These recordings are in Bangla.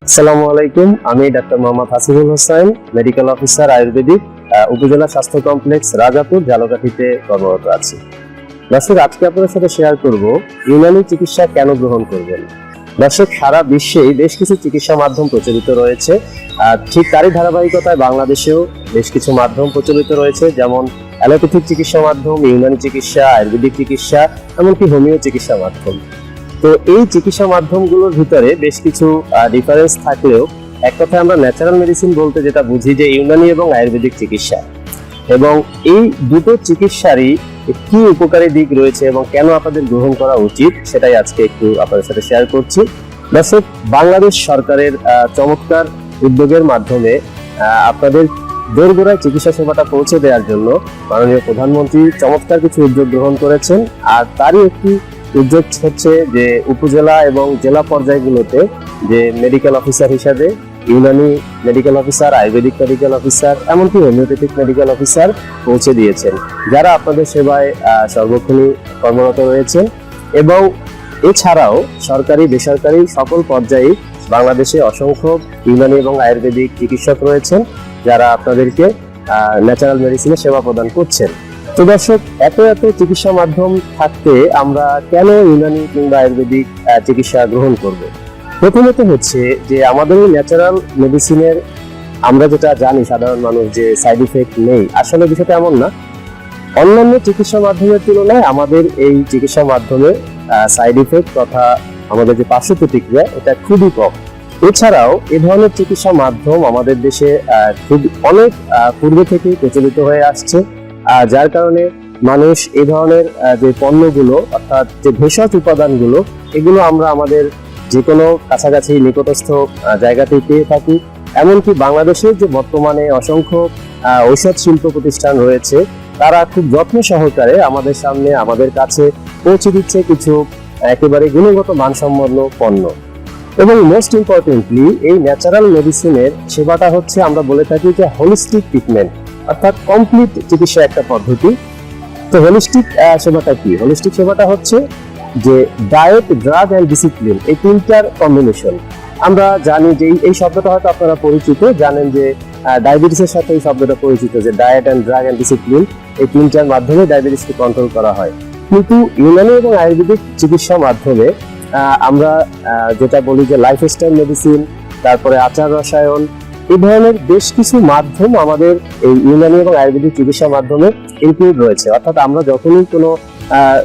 আসসালামু আলাইকুম, আমি doctor Mohammad Hasibul Hossain, medical officer Ayurvedic, উপজেলা স্বাস্থ্য কমপ্লেক্স রাজাপুর ঝালকাঠিতে কর্মরত আছি। দর্শক, আজকে আপনাদের সাথে শেয়ার করব ইউনানি চিকিৎসা কেন গ্রহণ করবেন। দর্শক, সারা বিশ্বেই বেশ কিছু চিকিৎসা মাধ্যম প্রচলিত রয়েছে, ঠিক তারই ধারাবাহিকতায় বাংলাদেশেও বেশ কিছু মাধ্যম প্রচলিত রয়েছে, যেমন অ্যালোপ্যাথিক চিকিৎসা মাধ্যম, ইউনানি চিকিৎসা, আয়ুর্বেদিক চিকিৎসা, এমনকি হোমিও চিকিৎসা মাধ্যম। তো এই চিকিৎসা মাধ্যমগুলোর ভিতরে বেশ কিছু ডিফারেন্স থাকলেও এক কথায় আমরা ন্যাচারাল মেডিসিন বলতে যেটা বুঝি যে ইউনানি এবং আয়ুর্বেদিক চিকিৎসা, এবং এই দুটো চিকিৎসারই কি উপকারী দিক রয়েছে এবং কেন আপনাদের গ্রহণ করা উচিত সেটাই আজকে একটু আপনাদের সাথে শেয়ার করছি। দর্শক, বাংলাদেশ সরকারের চমৎকার উদ্যোগের মাধ্যমে আপনাদের দোরগোড়ায় চিকিৎসা সেবাটা পৌঁছে দেওয়ার জন্য মাননীয় প্রধানমন্ত্রী চমৎকার কিছু উদ্যোগ গ্রহণ করেছেন। আর তারই একটি উদ্যোগ হচ্ছে যে উপজেলা এবং জেলা পর্যায়গুলোতে যে মেডিকেল অফিসার হিসাবে Unani medical officer, Ayurvedic medical officer, এমনকি হোমিওপ্যাথিক মেডিকেল অফিসার পৌঁছে দিয়েছেন, যারা আপনাদের সেবায় সর্বক্ষণই কর্মরত রয়েছেন। এবং এছাড়াও সরকারি বেসরকারি সকল পর্যায়ে বাংলাদেশে অসংখ্য ইউনানি এবং আয়ুর্বেদিক চিকিৎসক রয়েছেন, যারা আপনাদেরকে ন্যাচারাল মেডিসিনের সেবা প্রদান করছেন। তো দর্শক, এত চিকিৎসা মাধ্যম থাকতে আমরা কেন ইউনানি কিংবা আয়ুর্বেদিক চিকিৎসা গ্রহণ করব? প্রথমত হচ্ছে যে আমাদের এই ন্যাচারাল মেডিসিনের আমরা যেটা জানি সাধারণ মানুষ যে সাইড ইফেক্ট নেই, আসলে বিষয়টা এমন না। অন্যান্য চিকিৎসা মাধ্যমের তুলনায় আমাদের এই চিকিৎসা মাধ্যমে সাইড ইফেক্ট তথা আমাদের যে পার্শ্ব প্রতিক্রিয়া এটা খুবই কম। এছাড়াও এ ধরনের চিকিৎসা মাধ্যম আমাদের দেশে খুব অনেক পূর্বে থেকেই প্রচলিত হয়ে আসছে, যার কারণে মানুষ এই ধরনের যে পণ্যগুলো অর্থাৎ যে ভেষজ উপাদানগুলো, এগুলো আমরা আমাদের যে কোনো কাছাকাছি নিকটস্থ জায়গাতেই পেয়ে থাকি। এমনকি বাংলাদেশের যে বর্তমানে অসংখ্য ঔষধ শিল্প প্রতিষ্ঠান রয়েছে, তারা খুব যত্ন সহকারে আমাদের সামনে আমাদের কাছে পৌঁছে দিচ্ছে কিছু একেবারে গুণগত মানসম্পন্ন পণ্য। এবং মোস্ট ইম্পর্টেন্টলি এই ন্যাচারাল মেডিসিনের সেবাটা হচ্ছে আমরা বলে থাকি যে হোলিস্টিক ট্রিটমেন্ট, অর্থাৎ কমপ্লিট চিকিৎসা একটা পদ্ধতি। তো হোলিস্টিক সেবাটা কি? হোলিস্টিক সেবাটা হচ্ছে যে ডায়েট, ড্রাগ অ্যান্ড ডিসিপ্লিন, এই তিনটার কম্বিনেশন। আমরা জানি যে এই শব্দটা হয়তো আপনারা পরিচিত, জানেন যে ডায়াবেটিসের সাথে এই শব্দটা পরিচিত, যে diet and drug and discipline, এই তিনটার মাধ্যমে ডায়াবেটিসকে কন্ট্রোল করা হয়। কিন্তু ইউনানি এবং আয়ুর্বেদিক চিকিৎসার মাধ্যমে আমরা যেটা বলি যে লাইফস্টাইল মেডিসিন, তারপরে আচার রসায়ন, এই ধরনের বেশ কিছু মাধ্যম আমাদের এই ইউনানি এবং আয়ুর্বেদিক চিকিৎসা মাধ্যমে ইনক্লুড রয়েছে। অর্থাৎ আমরা যখনই কোনো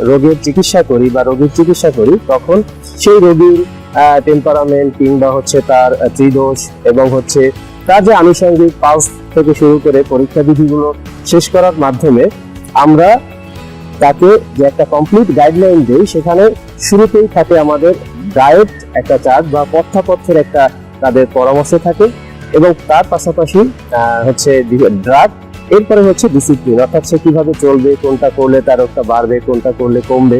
রোগের চিকিৎসা করি বা রোগীর চিকিৎসা করি, তখন সেই রোগীর টেম্পারামেন্ট কিংবা হচ্ছে তার ত্রিদোষ এবং হচ্ছে তার যে আনুষঙ্গিক পালস থেকে শুরু করে পরীক্ষা বিধিগুলো শেষ করার মাধ্যমে আমরা তাকে যে একটা কমপ্লিট গাইডলাইন দিই, সেখানে শুরুতেই থাকে আমাদের ডায়েট একটা চার্ট বা পথ্যাপথ্যের একটা তাদের পরামর্শ থাকে, এবং তার পাশাপাশি হচ্ছে ড্রাগ, এরপরে হচ্ছে ডিসিপ্লিন, অর্থাৎ সে কিভাবে চলবে, কোনটা করলে তার রোগটা বাড়বে, কোনটা করলে কমবে।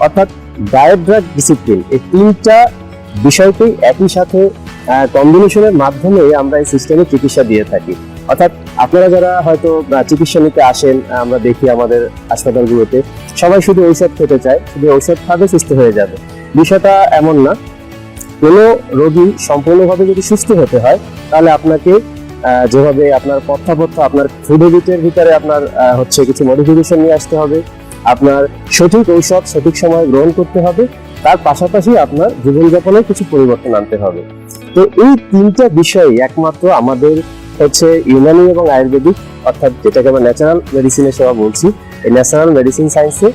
অর্থাৎ ডায়েট, ড্রাগ, ডিসিপ্লিন, এই তিনটা বিষয়কেই একই সাথে কম্বিনেশনের মাধ্যমে আমরা এই সিস্টেমে চিকিৎসা দিয়ে থাকি। অর্থাৎ আপনারা যারা হয়তো চিকিৎসা নিতে আসেন, আমরা দেখি আমাদের হাসপাতালগুলোতে সবাই শুধু ঔষধ খেতে চায়, শুধু ঔষধ খাবে সুস্থ হয়ে যাবে। বিষয়টা এমন না। কোনো রোগী সম্পূর্ণভাবে যদি সুস্থ হতে হয়, তাহলে আপনাকে যেভাবে আপনার পথ্যাপথ্য, আপনার ফুড হ্যাবিটের ভিতরে আপনার হচ্ছে কিছু মডিফিকেশন নিয়ে আসতে হবে, আপনার সঠিক ঔষধ সঠিক সময় গ্রহণ করতে হবে, তার পাশাপাশি আপনার জীবনযাপনের কিছু পরিবর্তন আনতে হবে। তো এই তিনটা বিষয় একমাত্র আমাদের হচ্ছে ইউনানি এবং আয়ুর্বেদিক, অর্থাৎ যেটাকে আমরা ন্যাচারাল মেডিসিনের সেবা বলছি, এই ন্যাচারাল মেডিসিন সায়েন্সে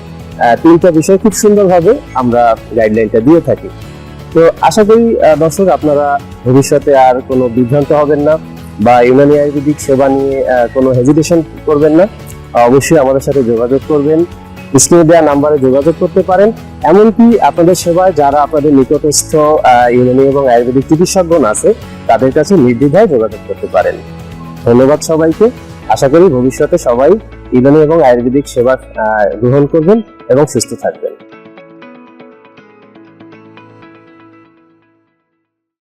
তিনটা বিষয় খুব সুন্দরভাবে আমরা গাইডলাইনটা দিয়ে থাকি। তো আশা করি দর্শক, আপনারা ভবিষ্যতে আর কোনো বিভ্রান্ত হবেন না বা ইউনানি আয়ুর্বেদিক সেবা নিয়ে কোনো হেজিটেশন করবেন না। অবশ্যই আমাদের সাথে যোগাযোগ করবেন, স্ক্রিনে দেওয়া নাম্বারে যোগাযোগ করতে পারেন। এমনকি আপনাদের সেবায় যারা আপনাদের নিকটস্থ ইউনানি এবং আয়ুর্বেদিক চিকিৎসকগণ আছে, তাদের কাছে নির্দ্বিধায় যোগাযোগ করতে পারেন। ধন্যবাদ সবাইকে। আশা করি ভবিষ্যতে সবাই ইউনানি এবং আয়ুর্বেদিক সেবা গ্রহণ করবেন এবং সুস্থ থাকবেন।